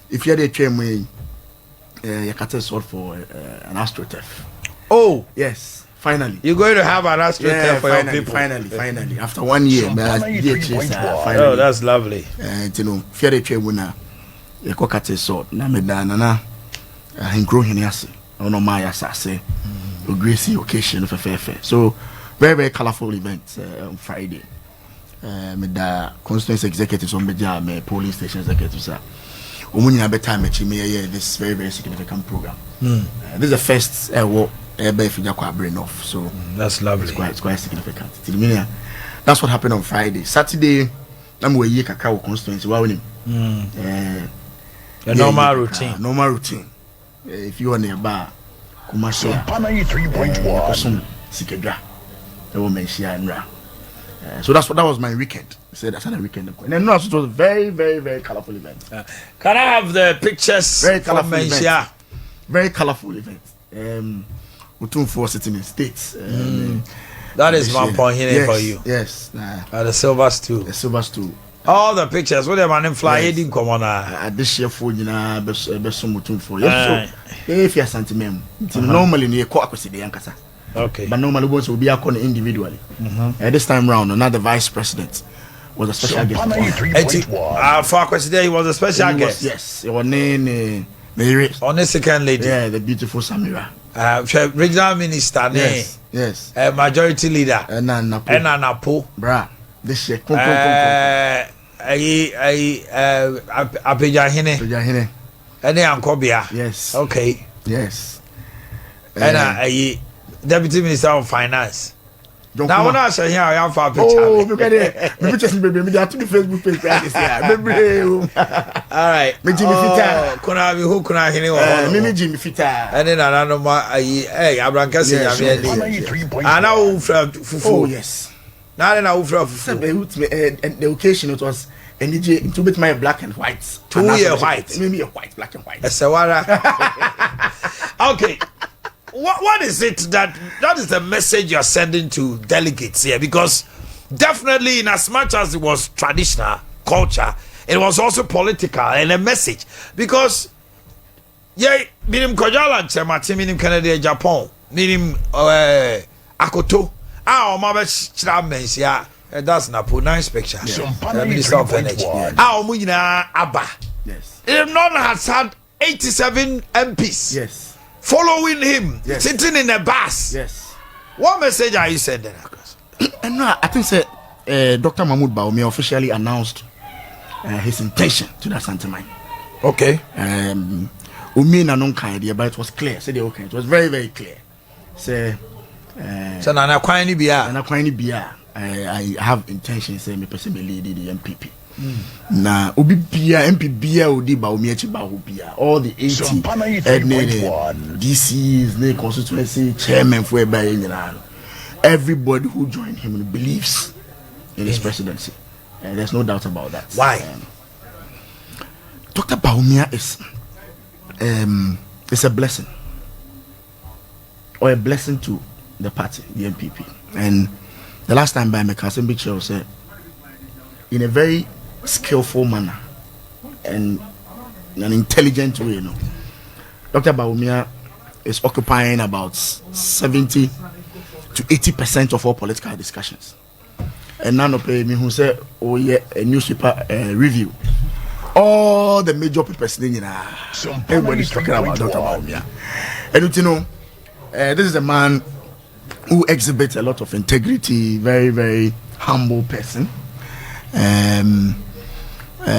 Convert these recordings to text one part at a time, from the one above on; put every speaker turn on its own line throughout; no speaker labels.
if you had a chain way, you cut a sword for an AstroTurf.
Oh,
yes, finally.
You're going to have an AstroTurf for
finally,
your people.
finally. After 1 year, finally.
Oh, that's lovely.
You know, if you had a chain winner, you cut a sword. Na me da na in growing ase. I know my assase. Gracie occasion of a fair. So very, very colorful event on Friday. With the constituency executives on the police station executives. We have a time this very, very significant program. This is the first brain off. So
that's lovely.
It's quite significant. That's what happened on Friday. Saturday, I'm going to Kakao constituency.
The normal routine.
Normal routine. If you are nearby, Kumasha, 3.1, Sikedra, the woman Shianra. So that was my weekend. I said that's a weekend. And then it was a very, very, very colorful event.
Can I have the pictures?
Very colorful event. Very colorful event. Utum for sitting in states.
That is one point here for you.
Yes.
The silver stool.
The silver stool.
All the pictures, what them and fly heading come on.
This year for you know, Besumutum for yes. So if you're sentiment, normally near Kwakasi the Yankasa.
Okay.
But normally ones will be according individually. This time round, another vice president was a special guest.
For Kwasi, he was a special guest.
Yes, your name Mary.
On the second lady.
Yeah, the beautiful Samira.
Regional minister.
Yes.
Majority leader.
Napo. Bra. This year.
Apejahene. Ene Ankobia.
Yes.
Okay.
Yes.
And Deputy Minister of Finance. Now when I say here, I have a picture.
Oh, look at it. Me just baby, me have to the Facebook page this year.
All right.
Me Jimmy Fita.
Kuna bi who kuna hini
me Jimmy Fita.
And then another ma Abranka say ya. And now fufu.
Oh yes.
Now then I fufu.
And the occasion it was NJ to bit my black and white.
2 year white.
Maybe a white, black and white.
Esewara. Okay. What is it that is the message you're sending to delegates here? Because definitely in as much as it was traditional culture, it was also political and a message. Because minim Kojala Chemati, minim Canada, Japan, minim Akoto, Chira that's Napo, nice picture. Minister of Energy. Abba.
Yes.
None has had 87 MPs.
Yes.
Following him, sitting in a bus.
Yes.
What message are you sending across?
No, I think Dr. Mahmoud Baomi officially announced his intention to that sentiment.
Okay.
Umi na non idea, but it was clear. Say okay, it was very, very clear. Say
so na kwani
bia. I have intention say me person be lead the MPP. Na obi bia MP bia odi ba omi echi ba bia all the 80 DCs ne constituency chairman for everybody who joined him believes in his presidency, and there's no doubt about that.
Why?
Dr. Baumia is a blessing, or a blessing to the party, the MPP. And the last time by McCarthy Mitchell said, in a very skillful manner and an intelligent way, you know, Dr. Baumia is occupying about 70 to 80% of all political discussions. And none of me who said, oh yeah, a newspaper review. All the major papers, everybody's talking about Dr. Baumia. And you know, this is a man who exhibits a lot of integrity, very, very humble person.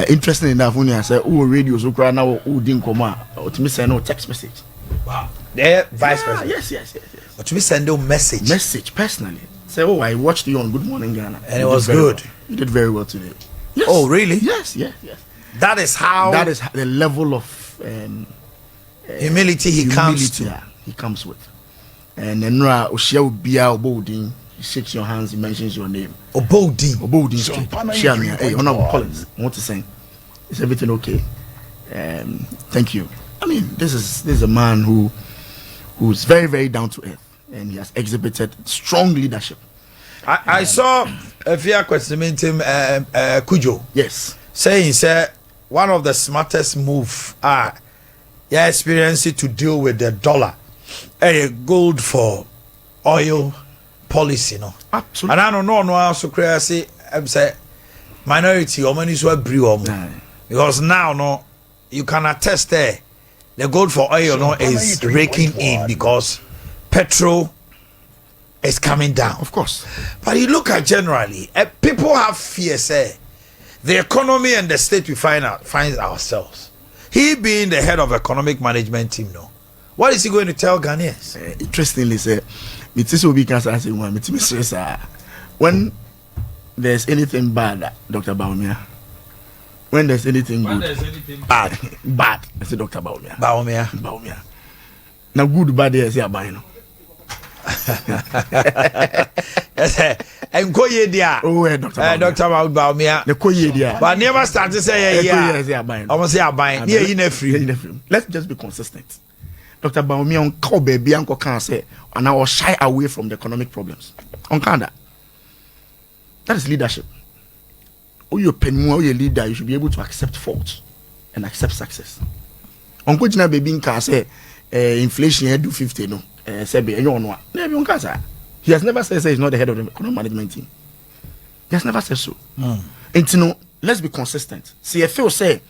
Interesting enough, when I say, oh, radio, so cry now, oh, didn't come out, to me send no text message.
Wow. The vice president.
Yes.
But to me send no message.
Message personally. Say, oh, I watched you on Good Morning Ghana,
and it was good.
Well. You did very well today. Yes.
Oh, really?
Yes.
That is
the level of
humility he
comes with. And then Oshia will be our bolding. He shakes your hands, he mentions your name. Obodin. Share me. Hey, Honorable Collins, I want to say, is everything okay? Thank you. I mean, this is a man who's very, very down to earth, and he has exhibited strong leadership.
I saw a fear question him Kujo.
Yes.
Saying, sir, one of the smartest move yeah, experience it to deal with the dollar. Gold for oil policy, no.
Absolutely.
And I don't know no also crazy. I'm say minority or money so brew because now no you can attest there the gold for oil no is raking in because petrol is coming down.
Of course.
But you look at generally, people have fear, say, the economy and the state we find ourselves. He being the head of economic management team, no. What is he going to tell Ghanaians?
Interestingly, say, when there's anything bad, Dr. Baumia, when there's anything good, bad, I say Dr. Baumia. Now good, bad, I say Abaino.
And Koye dia.
Oh, Dr.
Baumia.
The Koye dia.
But never start to say, yeah, I must say, Abain. Yeah, in a free.
Let's just be consistent. Dr. Baumia on call baby uncle can say, and I will shy away from the economic problems. On Kanda. That is leadership. Oh, you're a leader, you should be able to accept fault and accept success. Uncle Jina baby can say, inflation here do 50, no. He has never said he's not the head of the economic management team. He has never said so. And you know, let's be consistent. CFO say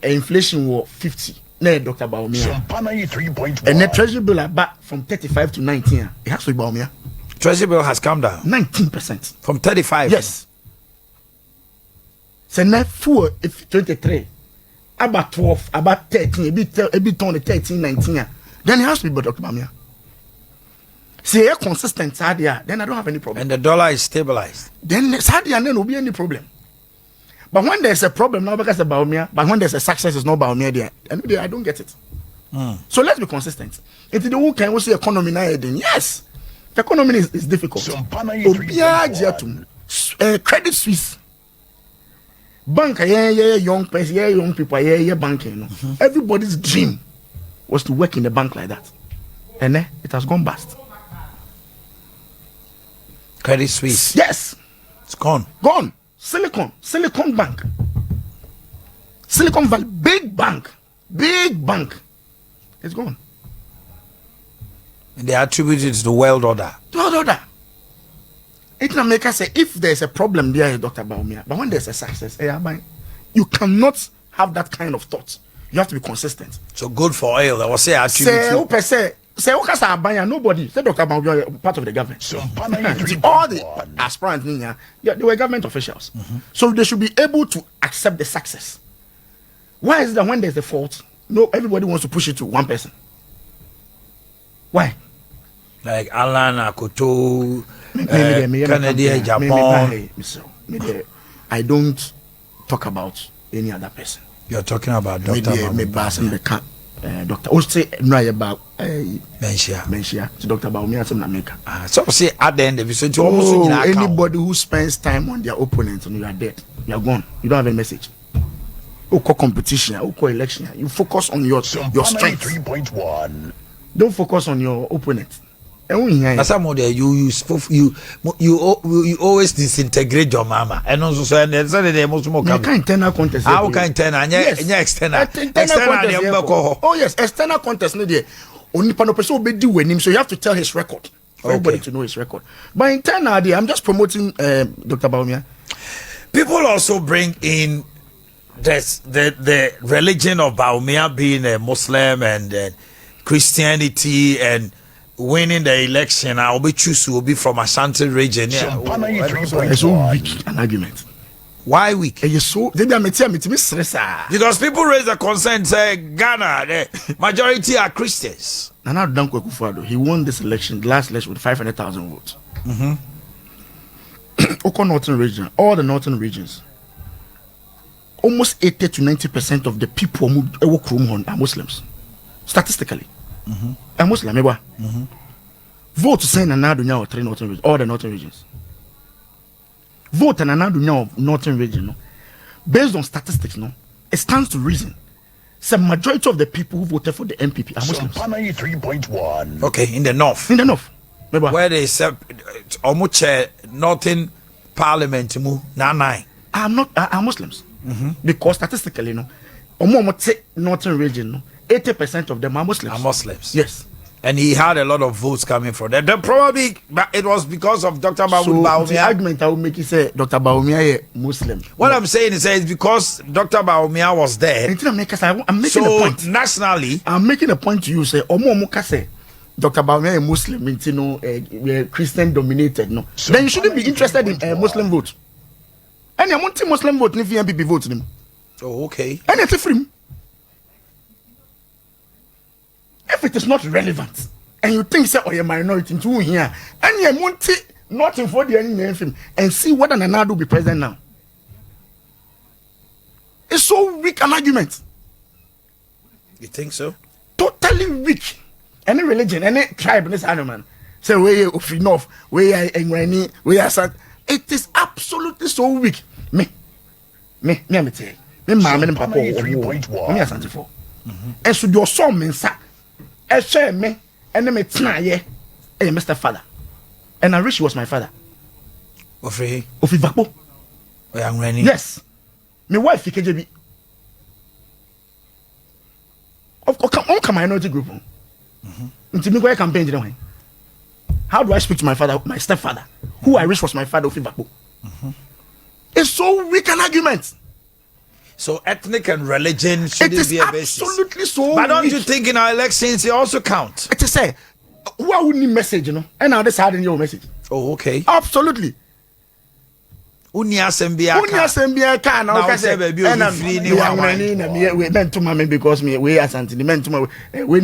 inflation was 50. No, Dr. Baumia. And the treasury bill are back from 35 to 19. It has to be Baumia.
Treasury bill has come down
19%
from 35.
Yes. So now for 23, about 12, about 13, a bit on the 13, 19. Then it has to be Dr. Baumia. Say you're consistent, Sadia, then I don't have any problem.
And the dollar is stabilized.
Then Sadia, then will be any problem. But when there's a problem, now because of Baumia, but when there's a success, it's not Baumia there. And I don't get it. So let's be consistent. If the who can see economy now, then yes, the economy is difficult. Credit Suisse. Bank, young person, young people, banking. Everybody's dream was to work in a bank like that. And it has gone bust.
Credit Suisse.
Yes.
It's gone.
Gone. Silicon Bank. Silicon Valley. Big bank. It's gone.
And they attribute it to the world order.
The world order. It can make us say if there's a problem there, Dr. Baumia, but when there's a success, you cannot have that kind of thought. You have to be consistent.
So good for oil. I was say attribute.
Say nobody. Say Dr. Baumia part of the government. All the aspirants they were government officials. So they should be able to accept the success. Why is it that when there's a fault, no, everybody wants to push it to one person? Why?
Like Alan Akoto, Canada, Japan.
I don't talk about any other person.
You're talking about Dr.
Doctor, also say no about
Mensia.
So Dr. Baumia some Nameka.
So say at the end of it,
anybody who spends time on their opponent, you are dead. You are gone. You don't have a message. Who call competition? Who call election? You focus on your strength. 3.1. Don't focus on your opponent.
That's how you always disintegrate your mama. And also so and they most more
come. Internal contest.
How can internal? External.
Oh yes, external contest. No there. Only pano person be do with him, so you have to tell his record for everybody to know his record. But internal, I'm just promoting Dr. Baumia.
People also bring in the religion of Baumia being a Muslim and Christianity and winning the election. I will be will be from Ashanti region.
It's so weak an argument.
Why weak?
Because
people raise the concern, say Ghana, the majority are Christians.
Nana Dankwa Akufo-Addo, he won this election, the last election, with 500,000 votes. Oko Northern region, all the northern regions, almost 80 to 90% of the people who work are Muslims. Statistically. A Muslim, vote to send Nana Dunya or 3 northern regions, all the northern regions. Vote and Nana Dunya of northern region, no? Based on statistics, no, it stands to reason. Some majority of the people who voted for the MPP are Muslims.
3.1. Okay, in the north.
In the north.
Where they said almost northern parliament are Muslims.
Because statistically, northern region, 80% of them are Muslims. Yes.
And he had a lot of votes coming from them. Then probably it was because of Dr. Mahmoud Bawumia.
The argument I will make is say Dr. Bawumia is Muslim.
What I'm saying is it's because Dr. Bawumia was there.
I'm making a point.
Nationally,
I'm making a point to you. Say say Dr. Bawumia is Muslim. We're Christian dominated. No, so then you shouldn't be interested in Muslim vote. And I want Muslim vote if NPP vote them.
Oh, okay.
And it's free. If it is not relevant and you think say oh you're minority into here and you want nothing for the anything and see whether Nana will be president now. It's so weak an argument.
You think so?
Totally weak. Any religion, any tribe in this animal say we of enough, we are Engwani, we are sad. It is absolutely so weak. Me I'm tell you. Me mama and papa 3.1. Me asante for. And so your son mensa me and me try Mr. Father. And I wish he was my father.
Ofi
Vapo. Yes. My wife KJB. Of course, come minority group. Until me go campaign today. How do I speak to my father, my stepfather, who I wish was my father, Ofi Vapo? It's so weak an argument.
So ethnic and religion shouldn't be a basis.
Absolutely so.
But don't you think in our elections it also counts?
It is say, what would need message, you know? And now this had in your message.
Oh, okay.
Absolutely.
Unia Sembia
can. Now say baby, and we meant to mommy because we are something. Meant to my we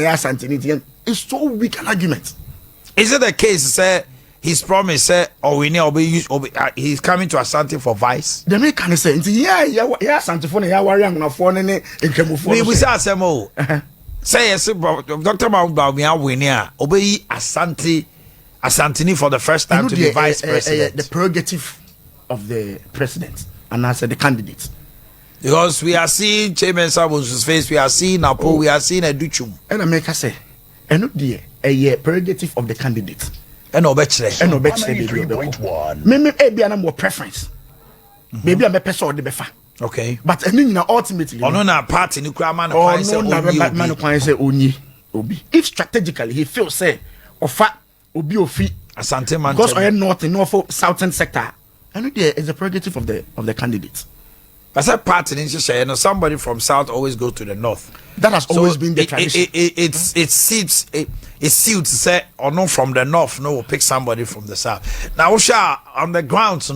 are something. It's so weak an argument.
Is it the case? Say his promise say or we need he's coming to Asante for vice.
The man can say yeah Asante for ya worry am na for ne nkramufo.
We say asemo. Say yes Dr. Mahmoud Bawumia win here obey Asantini for the first time to be vice president.
The prerogative of the president and I said the candidates.
Because we are seeing Chairman Sabon's face, we are seeing Napo, we are seeing Educhum.
And I make her say, and not the a prerogative of the candidates.
And no better.
And no better. Maybe a more preference. Maybe I'm a person of the befa.
Okay.
But ultimately,
on a party, no man,
if strategically he feels say or fat obi ofi
Asante man
because I am north and north southern sector. I know there is a prerogative of the candidates.
As a party in Shisha, somebody from south always goes to the north.
That has always been the tradition.
It suits say or no from the north, no, we'll pick somebody from the south. Now Usha on the grounds,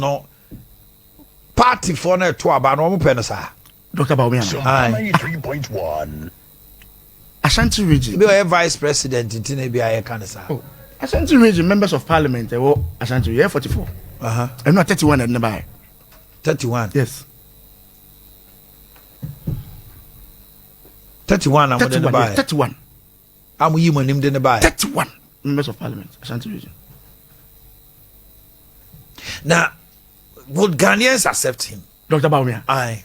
party for ne to about no penasa.
Dr. Bawumia.
3.1.
Ashanti region.
Be a vice president in Tinebia Canasa.
Oh, Ashanti region members of parliament, Ashanti, 44. I'm not 31 and nearby.
31.
Yes.
31.
31.
I'm human named in the buy.
31 members of parliament, Ashanti region.
Now, would Ghanaians accept him?
Dr. Bawumia.
Aye.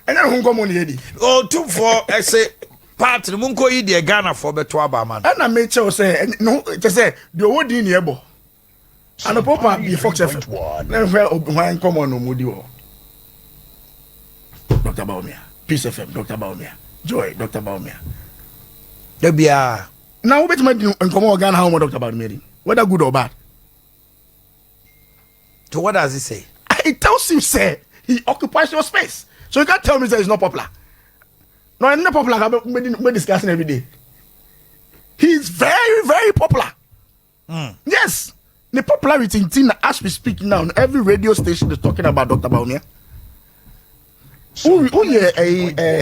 And I won't come on here.
Oh, 2-4, I say, part the Munko Idi Ghana for Betuaba man.
And I made sure say, no, to say, the old in here, and the Papa be Fox FM. Never when come on, no moody. Dr. Bawumia. Peace FM, Dr. Bawumia. Joy, Dr. Bawumia.
There be a
now which might and come on Ghana how Dr. Bawumia. Whether good or bad.
So what does he say?
It tells him say he occupies your space. So you can't tell me that he's not popular. No, I'm not popular. We're discussing every day. He's very, very popular. Yes. The popularity in Tina, as we speak now, every radio station is talking about Dr. Bawumia.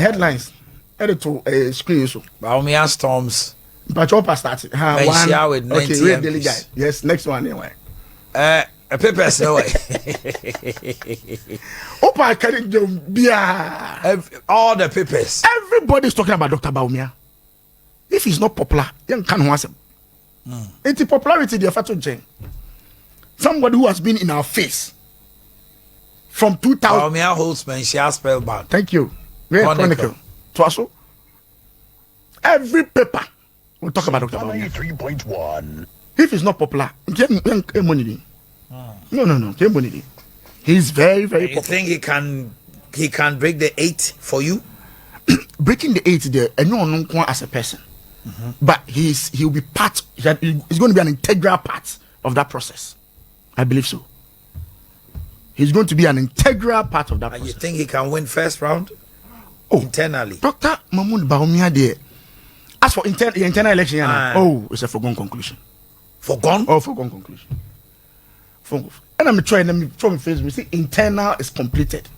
Headlines. Editor screen so.
Bawumia storms.
But your started.
One. With
okay, daily guy. Yes, next one anyway.
A paper no way.
Opa can
all the papers.
Everybody's talking about Dr. Bawumia. If he's not popular, you can't want him. It's the popularity the effect change. Somebody who has been in our face from 2000.
Bawumia holds Menshia spellbound.
Thank you. Very chronicle. Twaso. Every paper will talk about Dr. Bawumia.
3.1.
If he's not popular, no. He's very, very
You think he can break the 8 for you?
Breaking the 8 there, and no as a person. But he'll be part, he's going to be an integral part of that process. I believe so. He's going to be an integral part of that process.
You think he can win first round? Internally.
Dr. Mahmoud Bawumia there. As for internal election, it's a foregone conclusion.
Foregone?
Oh, foregone conclusion. And I'm trying, let me from Facebook, see, internal is completed.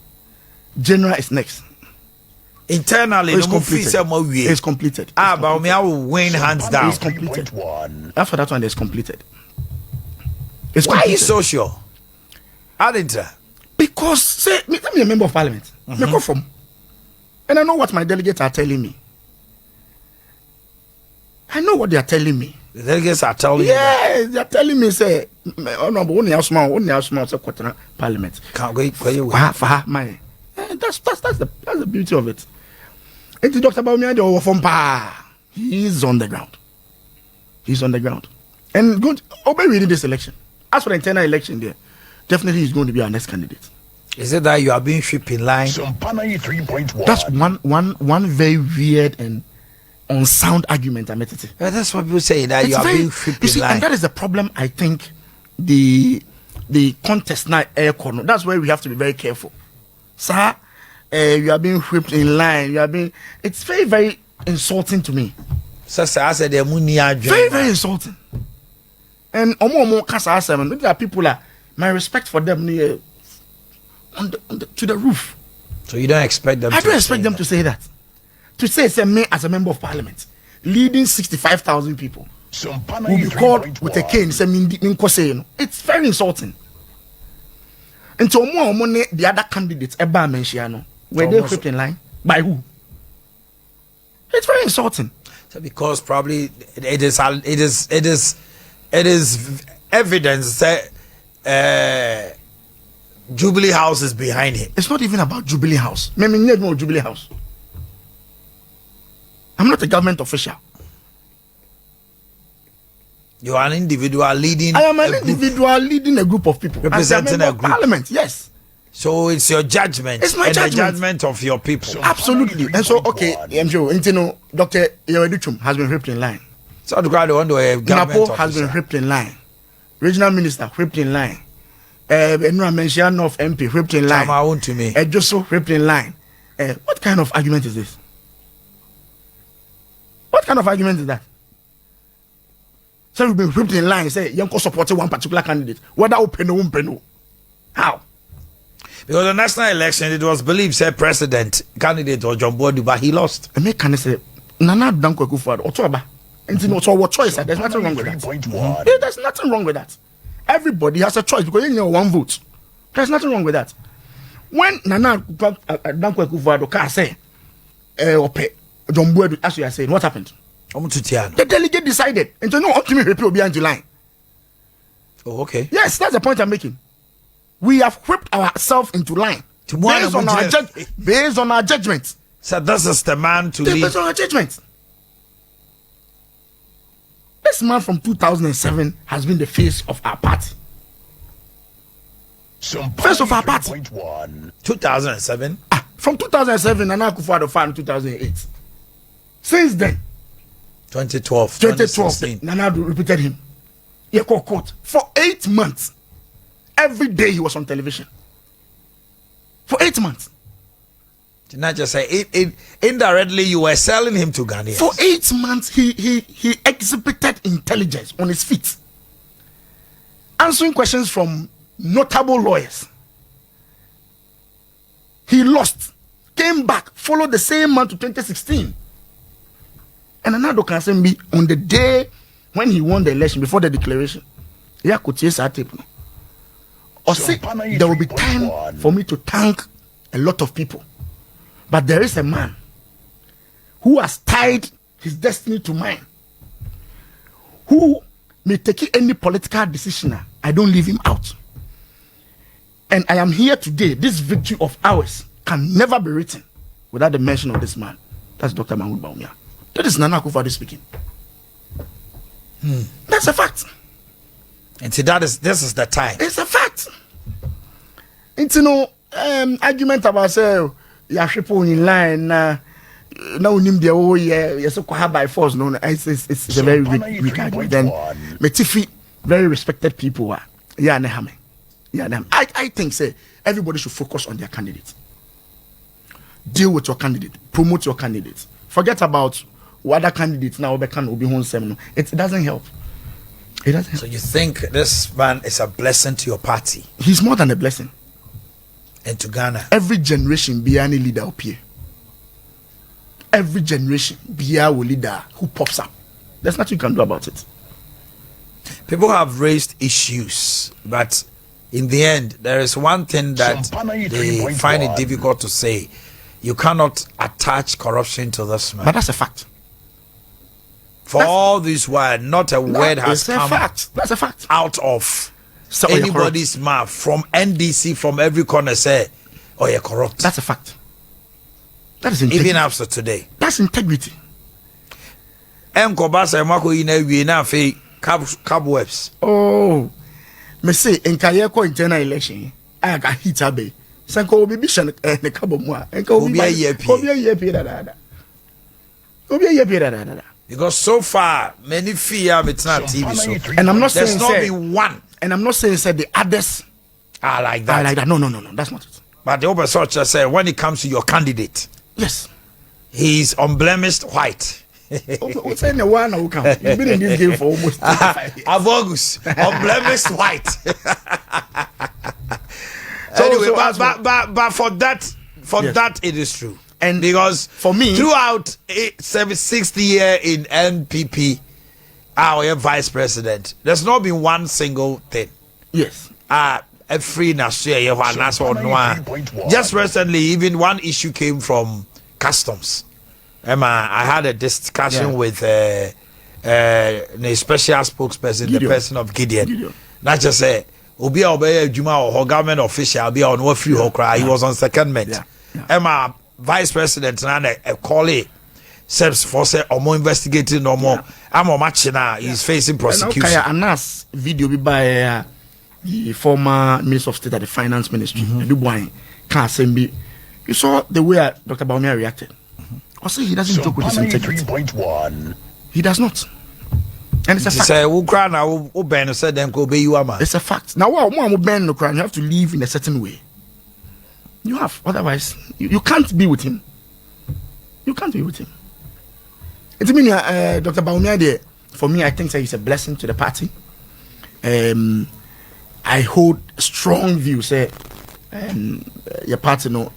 General is next.
Internally,
it's completed. It's completed.
But me, I will win hands down.
It's completed. After that one, it's completed. It's
Why
completed.
are you so sure? How did you?
Because, say, I'm a member of parliament. I come from. And I know what my delegates are telling me. I know what they are telling me.
The delegates are telling you.
Yes, they are telling me, say, only a small parliament.
Can't wait for you.
That's the beauty of it. And Dr. Bawumia de SOMPA, he's on the ground. He's on the ground. And good, obey reading this election. As for the internal election there, definitely he's going to be our next candidate.
Is it that you are being shipped in line?
SOMPA 93.1.
That's one very weird and unsound argument I met it.
That's what people say, that
It's
you are
very,
being shipped
you
in
see,
line.
and that is the problem. I think the contest now air corner. That's where we have to be very careful. Sir, you are being whipped in line. You are being. It's very, very insulting to me.
So I said the money
Very, very insulting. And there are people that my respect for them to the roof.
So you don't expect them?
I don't expect them to say that. To say me as a member of parliament, leading 65,000 people,
SOMPA
will be called with a
93.1.
cane. It's very insulting. And so the other candidates, were they whipped in line? By who? It's very insulting.
So because probably it is evidence that Jubilee House is behind him.
It's not even about Jubilee House. Jubilee House. I'm not a government official.
You are an individual leading.
I am an individual leading a group of people.
Representing a group.
Parliament, yes.
So it's your judgment.
It's my
and
judgment.
the judgment of your people.
Absolutely. And so, okay, I'm sure, Dr. Yeweduchum has been whipped in line.
So the crowd wonder a government
Napo has been whipped in line. Regional minister whipped in line. Enura Mention of MP whipped in line.
Chama to me.
Joso whipped in line. What kind of argument is this? What kind of argument is that? So we've been whipped in line, say, you support one particular candidate. Whether open or won't. How?
Because the national election, it was believed, said president candidate was John Bodi, but he lost.
And make can say, Nana Danko Kufuor, Otoba. And so what choice? There's nothing wrong with that.
93.1.
There's nothing wrong with that. Everybody has a choice because you know one vote. There's nothing wrong with that. When Nana Danko Kufuor can say, John Bodi, as you are saying, what happened? The delegate decided, and so no, ultimately people behind the line.
Oh, okay.
Yes, that's the point I'm making. We have whipped ourselves into line based on our judgment.
So this is the man to lead.
Based on our judgment. This man from 2007 has been the face of our party.
SOMPA
Face of our party.
93.1.
2007.
From 2007, Nana Akufo-Addo found 2008. Since then,
2012.
2012, Nana Addo repeated him. He called court for 8 months. Every day he was on television. For 8 months.
Did not just say it indirectly you were selling him to Ghanaians.
For 8 months he exhibited intelligence on his feet. Answering questions from notable lawyers. He lost, came back, followed the same month to 2016. And another can be on the day when he won the election, before the declaration. Yeah, could chase our tape. Or say there will be time for me to thank a lot of people. But there is a man who has tied his destiny to mine, who may take any political decision. I don't leave him out. And I am here today. This victory of ours can never be written without the mention of this man. That's Dr. Mahmoud Bawumia. That is Nana Akufo-Addo speaking. That's a fact.
And see, this is the time.
It's a fact. It's no argument about say people in line now unim the oh yeah you're so quite by force no it's a very weak argument. Then Metifi very respected people are I think say everybody should focus on their candidate. Deal with your candidate, promote your candidate. Forget about what other candidates now will be home seminal. It doesn't help. It doesn't help.
So you think this man is a blessing to your party?
He's more than a blessing.
And to Ghana.
Every generation be any leader up here. Every generation be a leader who pops up. There's nothing you can do about it.
People have raised issues, but in the end, there is one thing that they find it difficult to say. You cannot attach corruption to this man.
But that's a fact.
For all this while, not a word has come
That's a fact.
out of anybody's mouth from NDC, from every corner say, oh, you're corrupt.
That's a fact. That is integrity.
Even after today.
That's integrity.
Cobwebs.
Oh, me say in Kayako internal election, I got hit abe. Sanko obi bishan ne kabo mo enka obi yepi da.
Because so far many fear me tana TV so.
And I'm not
there's
saying
not be one.
And I'm not saying the others
are like that.
No, that's not it.
But the Obersocha said when it comes to your candidate,
yes,
he's unblemished white.
What's in the one who come? You've been in this game for almost 5 years.
August, unblemished white. Anyway, but for that, it is true. And because
for me,
throughout 76th year in NPP, our vice president, there's not been one single thing.
Yes.
Free just recently, even one issue came from customs. I had a discussion with the special spokesperson, Gideon. The person of Gideon. Not just say, Obi obey Juma or government official be on what free cry. He was on secondment. Emma vice president and a colleague says for say or more investigating no more. I'm a match now. He's facing prosecution.
And that's video by the former Minister of State at the Finance Ministry. You saw the way Dr. Baumia reacted. Also, he doesn't joke with his integrity. He does not. And it's a fact. It's a fact. Now, you have to live in a certain way. You have. Otherwise, you can't be with him. You can't be with him. It's mean, Dr. Baumia, for me, I think that he's a blessing to the party. I hold strong views. Your party, no,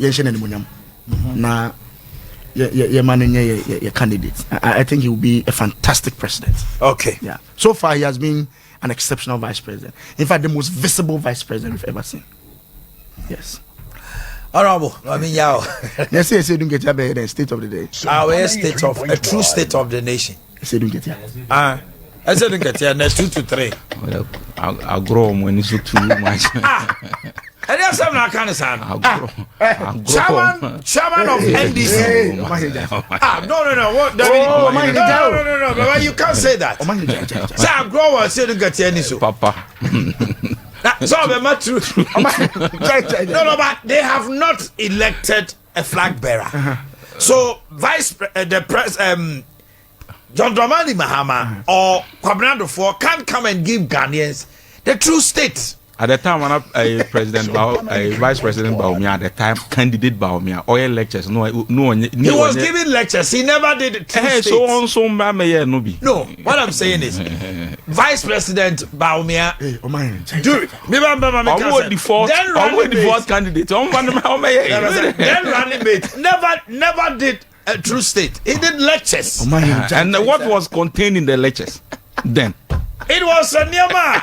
now, your candidate. I think he will be a fantastic president.
Okay.
Yeah. So far, he has been an exceptional vice president. In fact, the most visible vice president we've ever seen. Yes.
Honorable, I mean,
let's say you don't get the state of the day.
Our state of a true state of the nation.
Say don't get
I said don't get here. Next 2 to 3.
Well, I'll grow when it's too much.
And there's some not kind of sound. Chairman of NDC. No. What? No. But you can't say that. Say I'm growing. Say don't get here any so.
Papa.
So I'm not true. No, but they have not elected a flag bearer. So John Dramani Mahama or Kwabena Dufo can't come and give Ghanaians the true state.
At the time, when Vice President Baumia, at the time, candidate Baumia, oil lectures, no,
he was giving lectures. He never did true state.
No,
what I'm saying is, Vice President Baumia,
default candidate, then
running mate, never did a true state. He did lectures.
And what was contained in the lectures then?
It was a Niama.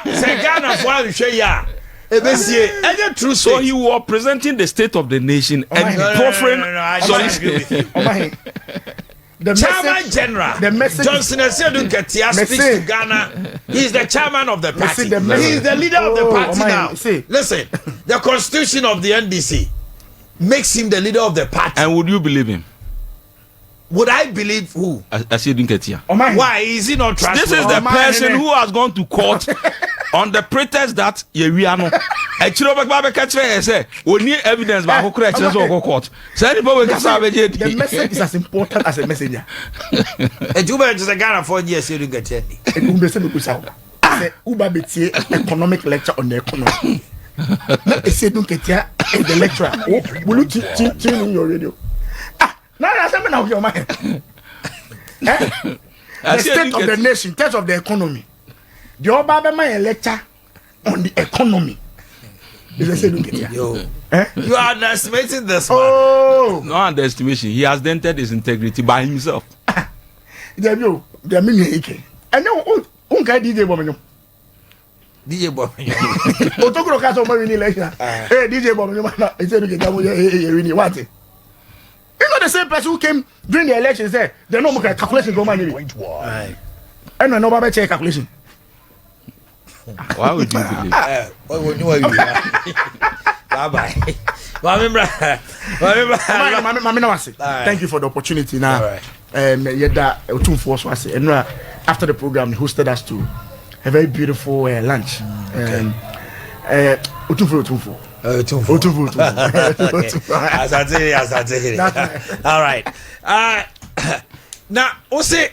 True.
So he was presenting the state of the nation and proffering.
The chairman general, Johnson Ketia speaks to Ghana. He's the chairman of the party. He's the leader of the party now. Listen, the constitution of the NDC makes him the leader of the party.
And would you believe him?
Would I believe who?
I see didn't get here.
Why is he not trustworthy?
This is the person who has gone to court on the pretext that Yewiano Actually, Baba catch say, we need evidence by who correct us or court. So anybody can say
the message is as important as a messenger.
And you just a Ghana 4 years you didn't get any.
Uba Betty economic lecture on the economy. I said, don't get here the lecturer. Will you tune in your radio? Now that's something out of your mind. The state of the nation, in terms of the economy. The Obama my lecture on the economy. You
are underestimating this man.
Oh,
no underestimation. He has dented his integrity by himself.
There you, there are and no, okay, DJ Bomino.
DJ Bob.
Otokuro kaso mo win election. Hey, DJ Bomino, he said, "Okay, what? You know the same person who came during the election said, "They no more calculation go money."
Right.
And no more check calculation.
Why would you believe?
What would you do? Bye bye.
Thank you for the opportunity. Now,
right.
And after the program, he hosted us to a very beautiful lunch.
All right. Now, also,